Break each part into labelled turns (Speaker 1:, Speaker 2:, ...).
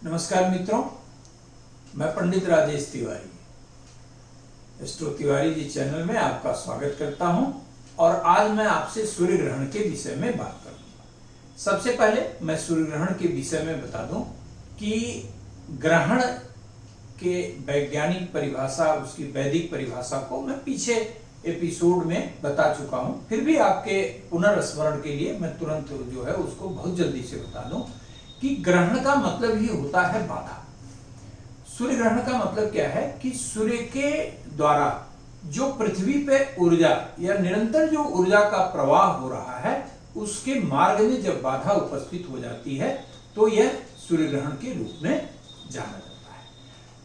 Speaker 1: नमस्कार मित्रों, मैं पंडित राजेश तिवारी एस्ट्रो तिवारी जी चैनल में आपका स्वागत करता हूं और आज मैं आपसे सूर्य ग्रहण के विषय में बात करूंगा। सबसे पहले मैं सूर्य ग्रहण के विषय में बता दूं कि ग्रहण के वैज्ञानिक परिभाषा, उसकी वैदिक परिभाषा को मैं पीछे एपिसोड में बता चुका हूं। फिर भी आपके पुनर्स्मरण के लिए मैं तुरंत जो है उसको बहुत जल्दी से बता दूं कि ग्रहण का मतलब ही होता है बाधा। सूर्य ग्रहण का मतलब क्या है कि सूर्य के द्वारा जो पृथ्वी पे ऊर्जा या निरंतर जो ऊर्जा का प्रवाह हो रहा है उसके मार्ग में जब बाधा उपस्थित हो जाती है तो यह सूर्य ग्रहण के रूप में जाना जाता है।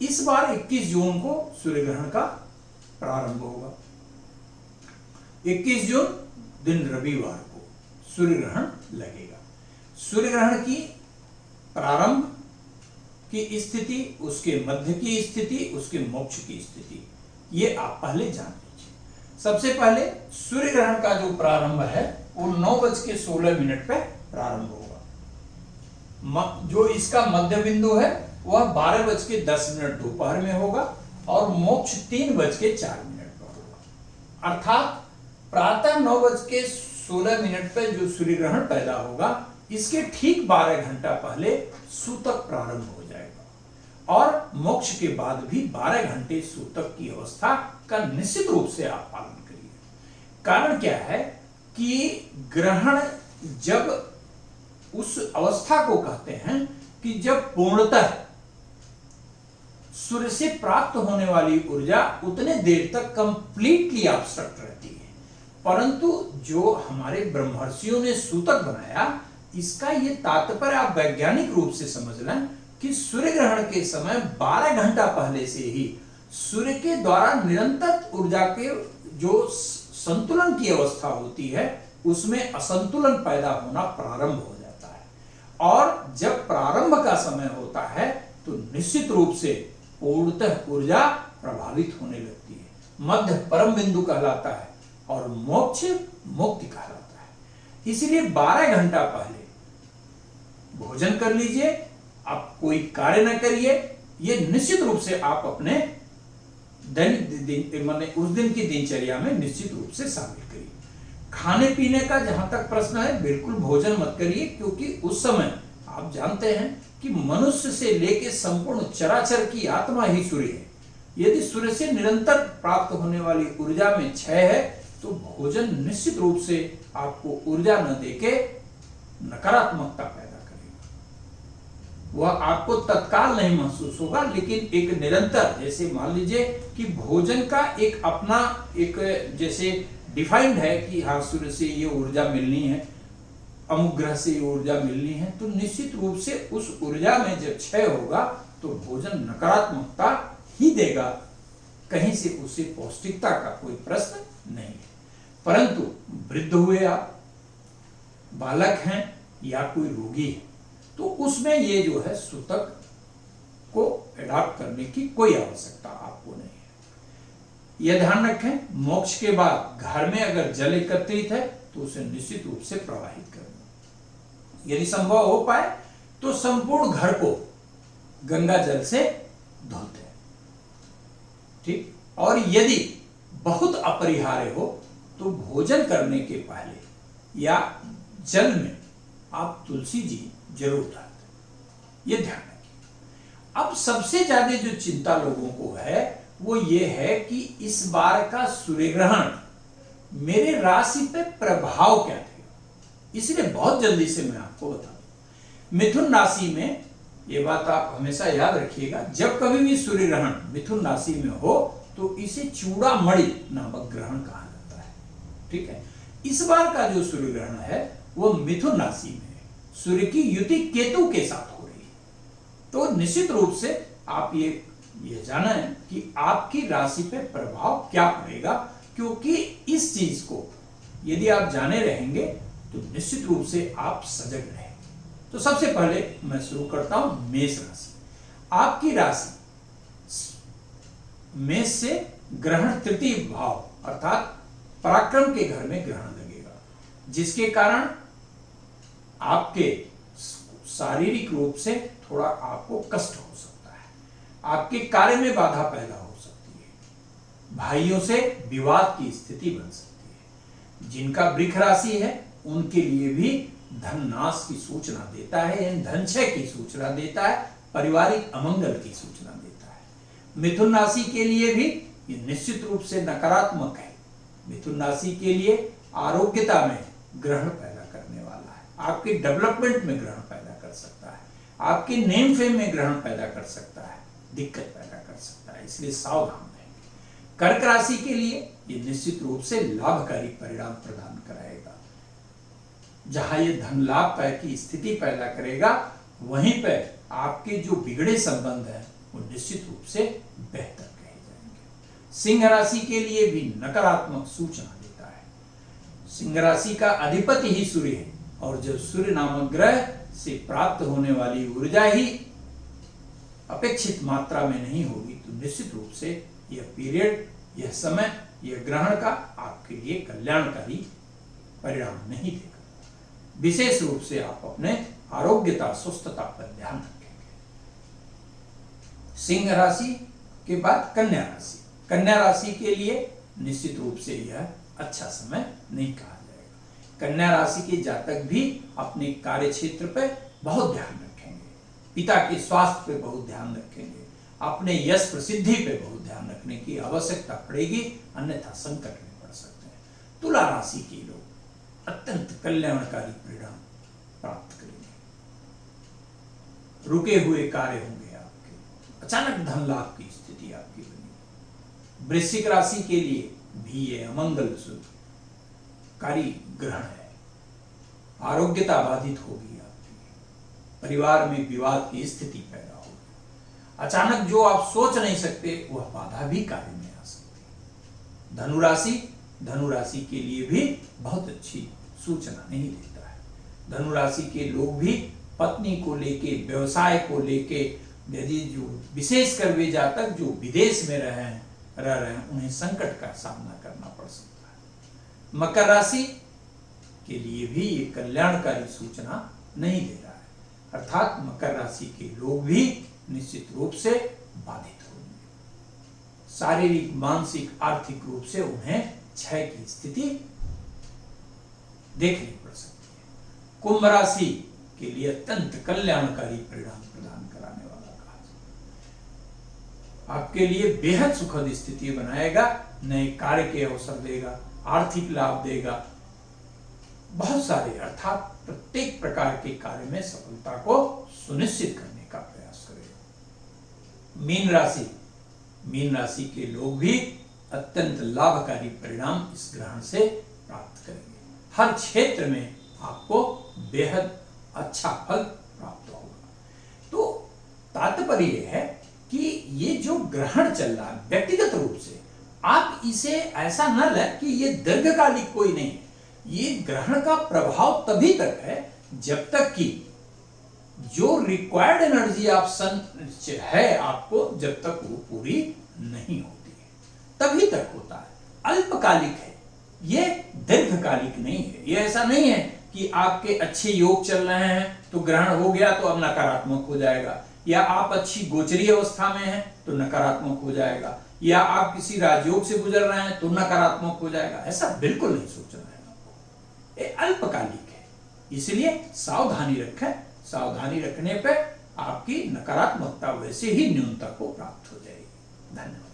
Speaker 1: इस बार 21 जून को सूर्य ग्रहण का प्रारंभ होगा। 21 जून दिन रविवार को सूर्य ग्रहण लगेगा। सूर्य ग्रहण की प्रारंभ की स्थिति, उसके मध्य की स्थिति, उसके मोक्ष की स्थिति, ये आप पहले जान लीजिए। सबसे पहले सूर्य ग्रहण का जो प्रारंभ है वो 9:16 पे प्रारंभ होगा। जो इसका मध्य बिंदु है वह 12:10 दोपहर में होगा और मोक्ष 3:04 पर होगा। अर्थात प्रातः 9:16 पे जो सूर्य ग्रहण पैदा होगा इसके ठीक 12 घंटा पहले सूतक प्रारंभ हो जाएगा और मोक्ष के बाद भी 12 घंटे सूतक की अवस्था का निश्चित रूप से आप पालन करिए। कारण क्या है कि ग्रहण जब उस अवस्था को कहते हैं कि जब पूर्णतः सूर्य से प्राप्त होने वाली ऊर्जा उतने देर तक कंप्लीटली ऑब्स्ट्रक्ट रहती है, परंतु जो हमारे ब्रह्मर्षियों ने सूतक बनाया इसका ये तात्पर्य आप वैज्ञानिक रूप से समझ लें कि सूर्य ग्रहण के समय 12 घंटा पहले से ही सूर्य के द्वारा निरंतर ऊर्जा के जो संतुलन की अवस्था होती है उसमें असंतुलन पैदा होना प्रारंभ हो जाता है और जब प्रारंभ का समय होता है तो निश्चित रूप से पूर्णतः ऊर्जा प्रभावित होने लगती है। मध्य परम बिंदु कहलाता है और मोक्ष मुक्ति कहलाता है। इसलिए 12 घंटा पहले भोजन कर लीजिए, आप कोई कार्य न करिए। ये निश्चित रूप से आप अपने उस दिन की दिनचर्या में निश्चित रूप से शामिल करिए। खाने पीने का जहां तक प्रश्न है बिल्कुल भोजन मत करिए, क्योंकि उस समय आप जानते हैं कि मनुष्य से लेकर संपूर्ण चराचर की आत्मा ही सूर्य है। यदि सूर्य से निरंतर प्राप्त होने वाली ऊर्जा में क्षय है तो भोजन निश्चित रूप से आपको ऊर्जा न देके नकारात्मकता पैदा करेगा। वह आपको तत्काल नहीं महसूस होगा, लेकिन एक निरंतर, जैसे मान लीजिए कि भोजन का एक अपना एक जैसे डिफाइंड है कि हाँ सूर्य से ये ऊर्जा मिलनी है, अमुक ग्रह से ये ऊर्जा मिलनी है, तो निश्चित रूप से उस ऊर्जा में जब क्षय होगा तो भोजन नकारात्मकता ही देगा। कहीं से उससे पौष्टिकता का कोई प्रश्न नहीं है। परंतु वृद्ध हुए आप, बालक हैं या कोई रोगी है तो उसमें ये जो है सूतक को एडॉप्ट करने की कोई आवश्यकता आपको नहीं है। यह ध्यान रखें, मोक्ष के बाद घर में अगर जल एकत्रित है तो उसे निश्चित रूप से प्रवाहित करना। यदि संभव हो पाए तो संपूर्ण घर को गंगा जल से धोते हैं, ठीक। और यदि बहुत अपरिहार्य हो तो भोजन करने के पहले या जल में आप तुलसी जी जरूर डालते, ये ध्यान रखिए। अब सबसे ज्यादा जो चिंता लोगों को है वो ये है कि इस बार का सूर्य ग्रहण मेरे राशि पे प्रभाव क्या देगा, इसलिए बहुत जल्दी से मैं आपको बता दूं। मिथुन राशि में, ये बात आप हमेशा याद रखिएगा, जब कभी भी सूर्य ग्रहण मिथुन राशि में हो तो इसे चूड़ामणि नामक ग्रहण कहा जाता है, ठीक है। इस बार का जो सूर्य ग्रहण है वो मिथुन राशि में है, सूर्य की युति केतु के साथ हो रही है। तो निश्चित रूप से आप ये जाना है कि आपकी राशि पे प्रभाव क्या पड़ेगा, क्योंकि इस चीज को यदि आप जाने रहेंगे तो निश्चित रूप से आप सजग रहेंगे। तो सबसे पहले मैं शुरू करता हूं मेष राशि। आपकी राशि मेष से ग्रहण तृतीय भाव अर्थात पराक्रम के घर में ग्रहण लगेगा, जिसके कारण आपके शारीरिक रूप से थोड़ा आपको कष्ट हो सकता है, आपके कार्य में बाधा पैदा हो सकती है, भाइयों से विवाद की स्थिति बन सकती है। जिनका वृष राशि है उनके लिए भी धन नाश की सूचना देता है, यानी धन क्षय की सूचना देता है, पारिवारिक अमंगल की सूचना देता है। मिथुन राशि के लिए भी ये निश्चित रूप से नकारात्मक है। मिथुन राशि के लिए आरोग्यता में ग्रहण पैदा करने वाला है, आपके डेवलपमेंट में ग्रहण पैदा कर सकता है, आपके नेम फेम में ग्रहण पैदा कर सकता है, दिक्कत पैदा कर सकता है, इसलिए सावधान रहें। कर्क राशि के लिए ये निश्चित रूप से लाभकारी परिणाम प्रदान कराएगा। जहां ये धन लाभ की स्थिति पैदा करेगा, वहीं पर आपके जो बिगड़े संबंध हैं वो निश्चित रूप से बेहतर कहे जाएंगे। सिंह राशि के लिए भी नकारात्मक सूचना देता है। सिंह राशि का अधिपति ही सूर्य है, और जब सूर्य नामक ग्रह से प्राप्त होने वाली ऊर्जा ही अपेक्षित मात्रा में नहीं होगी, तो निश्चित रूप से यह पीरियड, यह समय, यह ग्रहण का आपके लिए कल्याणकारी परिणाम नहीं देगा। विशेष रूप से आप अपने आरोग्यता, स्वस्थता पर ध्यान रखेंगे। सिंह राशि के बाद कन्या राशि। कन्या राशि के लिए निश्चित रूप से यह अच्छा समय नहीं कहा जाएगा। कन्या राशि के जातक भी अपने कार्य क्षेत्र पर बहुत ध्यान रखेंगे, पिता के स्वास्थ्य पे बहुत ध्यान रखेंगे, अपने यश प्रसिद्धि पे बहुत ध्यान रखने की आवश्यकता पड़ेगी, अन्यथा संकट में पड़ सकते हैं। तुला राशि के लोग अत्यंत कल्याणकारी परिणाम प्राप्त करेंगे। रुके हुए कार्य होंगे आपके, अचानक धन लाभ की स्थिति आपकी बनेगी। वृश्चिक राशि के लिए भी ये अमंगलकारी ग्रहण है, आरोग्यता बाधित होगी आपकी, परिवार में विवाद की स्थिति पैदा होगी। अचानक जो आप सोच नहीं सकते वह बाधा भी कार्य में आ सकती है। धनु राशि के लिए भी बहुत अच्छी सूचना नहीं देता है। धनु राशि के लोग भी पत्नी को लेके, व्यवसाय को लेके, यदि जो विशेषकर वे जातक जो विदेश में रह रहे हैं उन्हें संकट का सामना करना पड़ सकता है। मकर राशि के लिए भी ये कल्याणकारी सूचना नहीं दे रहा है, अर्थात मकर राशि के लोग भी निश्चित रूप से बाधित होंगे। शारीरिक, मानसिक, आर्थिक रूप से उन्हें क्षय की स्थिति देखनी पड़ सकती है। कुंभ राशि के लिए अत्यंत कल्याणकारी परिणाम प्रदान कराने वाला कहा जाए, आपके लिए बेहद सुखद स्थिति बनाएगा, नए कार्य के अवसर देगा, आर्थिक लाभ देगा, बहुत सारे, अर्थात प्रत्येक प्रकार के कार्य में सफलता को सुनिश्चित करने का प्रयास करेगा। मीन राशि के लोग भी अत्यंत लाभकारी परिणाम इस ग्रहण से प्राप्त करेंगे। हर क्षेत्र में आपको बेहद अच्छा फल प्राप्त होगा। तो तात्पर्य है कि ये जो ग्रहण चल रहा है, व्यक्तिगत रूप से आप इसे ऐसा न लें कि ये दीर्घकालिक कोई नहीं है। ये ग्रहण का प्रभाव तभी तक है जब तक कि जो रिक्वायर्ड एनर्जी है आपको, जब तक वो पूरी नहीं होती है, तभी तक होता है। अल्पकालिक है, ये दीर्घकालिक नहीं है। ये ऐसा नहीं है कि आपके अच्छे योग चल रहे हैं तो ग्रहण हो गया तो अब नकारात्मक हो जाएगा, या आप अच्छी गोचरी अवस्था में हैं तो नकारात्मक हो जाएगा, या आप किसी राजयोग से गुजर रहे हैं तो नकारात्मक हो जाएगा। ऐसा बिल्कुल नहीं सोचना है आपको, ये अल्पकालिक है। इसलिए सावधानी रखें। सावधानी रखने पे आपकी नकारात्मकता वैसे ही न्यूनता को प्राप्त हो जाएगी। धन्यवाद।